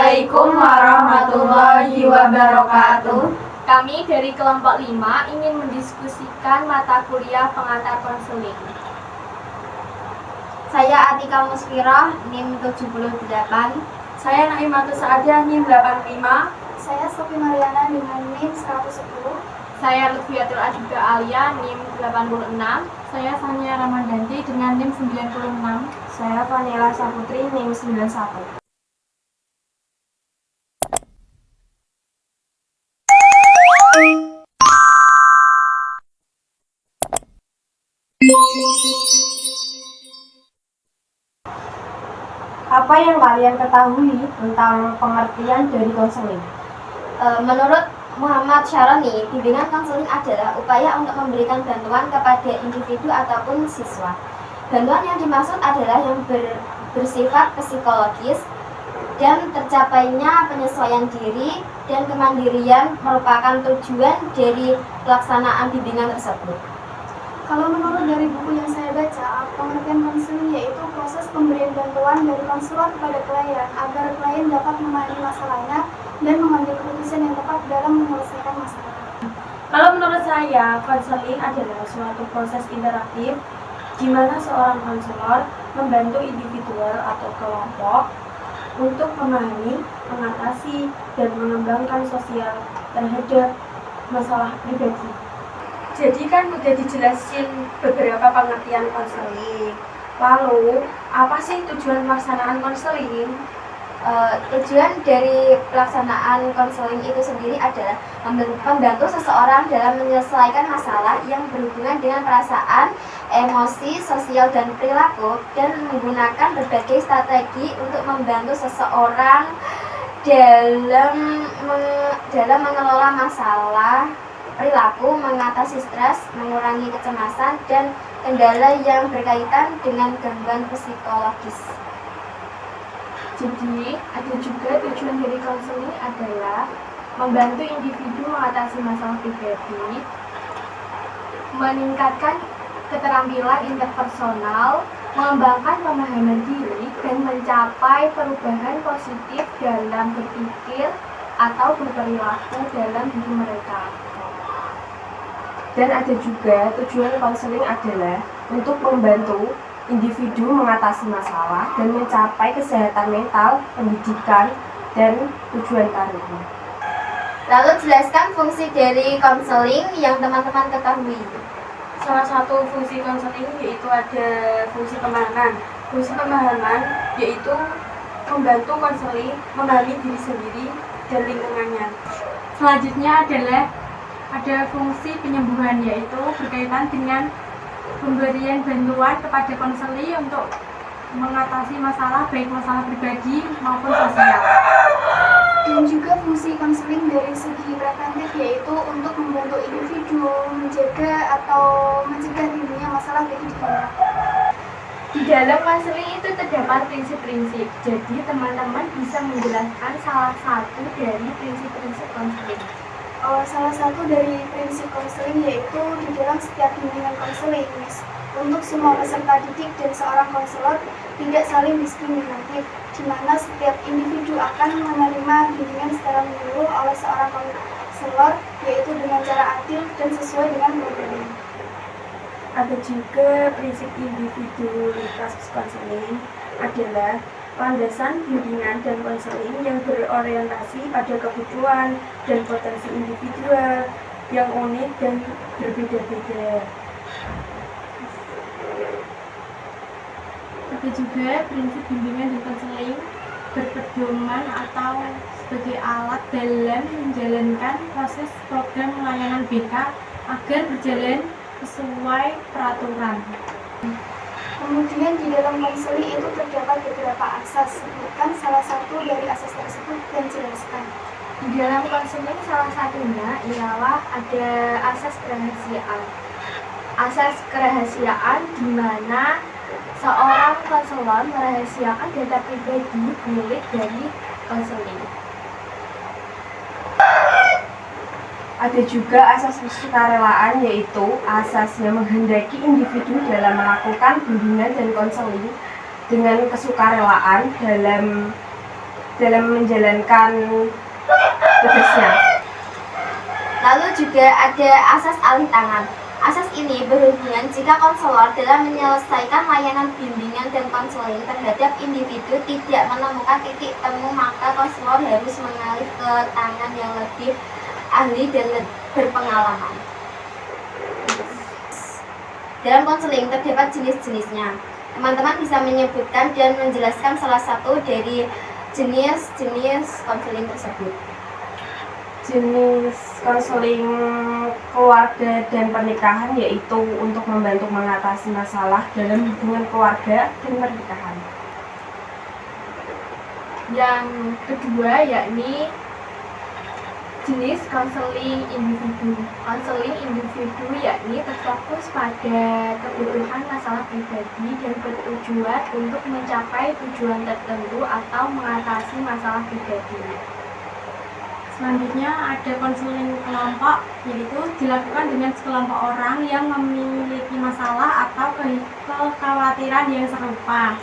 Assalamualaikum warahmatullahi wabarakatuh. Kami dari kelompok 5 ingin mendiskusikan mata kuliah pengantar konseling. Saya Atika Musfirah, NIM 78. Saya Naimatus Saadia, NIM 85. Saya Sofi Mariana dengan NIM 110. Saya Lutfiatul Adhika Alia, NIM 86. Saya Sania Ramadhanti dengan NIM 96. Saya Vanilla Saputri, NIM 91. Apa yang kalian ketahui tentang pengertian dari konseling? Menurut Muhammad Syaroni, bimbingan konseling adalah upaya untuk memberikan bantuan kepada individu ataupun siswa. Bantuan yang dimaksud adalah yang bersifat psikologis dan tercapainya penyesuaian diri dan kemandirian merupakan tujuan dari pelaksanaan bimbingan tersebut. Kalau menurut dari buku yang saya baca, pengertian konseling yaitu proses pemberian bantuan dari konselor kepada klien agar klien dapat memahami masalahnya dan mengambil keputusan yang tepat dalam menyelesaikan masalah. Kalau menurut saya, konseling adalah suatu proses interaktif di mana seorang konselor membantu individual atau kelompok untuk memahami, mengatasi, dan mengembangkan sosial terhadap masalah pribadi. Jadi kan udah dijelasin beberapa pengertian konseling. Lalu, apa sih tujuan pelaksanaan konseling? Tujuan dari pelaksanaan konseling itu sendiri adalah membantu seseorang dalam menyelesaikan masalah yang berhubungan dengan perasaan, emosi, sosial, dan perilaku, dan menggunakan berbagai strategi untuk membantu seseorang dalam mengelola masalah perilaku, mengatasi stres, mengurangi kecemasan, dan kendala yang berkaitan dengan gangguan psikologis. Jadi, ada juga tujuan dari konseling adalah membantu individu mengatasi masalah pribadi, meningkatkan keterampilan interpersonal, mengembangkan pemahaman diri, dan mencapai perubahan positif dalam berpikir atau berperilaku dalam diri mereka. Dan ada juga tujuan konseling adalah untuk membantu individu mengatasi masalah dan mencapai kesehatan mental, pendidikan, dan tujuan karirnya. Lalu jelaskan fungsi dari konseling yang teman-teman ketahui. Salah satu fungsi konseling yaitu ada fungsi pemahaman. Fungsi pemahaman yaitu membantu konseling memahami diri sendiri dan lingkungannya. Selanjutnya adalah ada fungsi penyembuhan, yaitu berkaitan dengan pemberian bantuan kepada konseli untuk mengatasi masalah, baik masalah pribadi maupun sosial. Dan juga fungsi konseling dari segi preventif yaitu untuk membantu individu menjaga atau mencegah timbulnya masalah bagi dirinya. Di dalam konseling itu terdapat prinsip-prinsip, jadi teman-teman bisa menjelaskan salah satu dari prinsip-prinsip konseling. Salah satu dari prinsip konseling yaitu di dalam setiap bimbingan konseling untuk semua peserta didik dan seorang konselor tidak saling diskriminatif, di mana setiap individu akan menerima bimbingan secara menyeluruh oleh seorang konselor yaitu dengan cara adil dan sesuai dengan programnya. Ada juga prinsip individualitas konseling adalah landasan bimbingan dan konseling yang berorientasi pada kebutuhan dan potensi individual yang unik dan berbeda-beda. Ada juga prinsip bimbingan dan konseling berpedoman atau sebagai alat dalam menjalankan proses program layanan BK agar berjalan sesuai peraturan. Kemudian di dalam konseling itu terdapat beberapa asas, sebutkan salah satu dari asas tersebut dan jelaskan. Di dalam konseling salah satunya ialah ada asas kerahasiaan. Asas kerahasiaan di mana seorang konselor merahasiakan data pribadi milik dari konseling. Ada juga asas kesukarelaan, yaitu asas yang menghendaki individu dalam melakukan bimbingan dan konseling dengan kesukarelaan dalam dalam menjalankan tugasnya. Lalu juga ada asas alih tangan. Asas ini berhubungan jika konselor dalam menyelesaikan layanan bimbingan dan konseling terhadap individu tidak menemukan titik temu, maka konselor harus mengalih ke tangan yang lebih ahli dan berpengalaman. Dalam konseling terdapat jenis-jenisnya. Teman-teman bisa menyebutkan dan menjelaskan salah satu dari jenis-jenis konseling tersebut. Jenis konseling keluarga dan pernikahan yaitu untuk membantu mengatasi masalah dalam hubungan keluarga dan pernikahan. Yang kedua yakni jenis konseling individu. Konseling individu yakni terfokus pada kebutuhan masalah pribadi dan bertujuan untuk mencapai tujuan tertentu atau mengatasi masalah pribadi. Selanjutnya ada konseling kelompok, yaitu dilakukan dengan sekelompok orang yang memiliki masalah atau kekhawatiran yang serupa.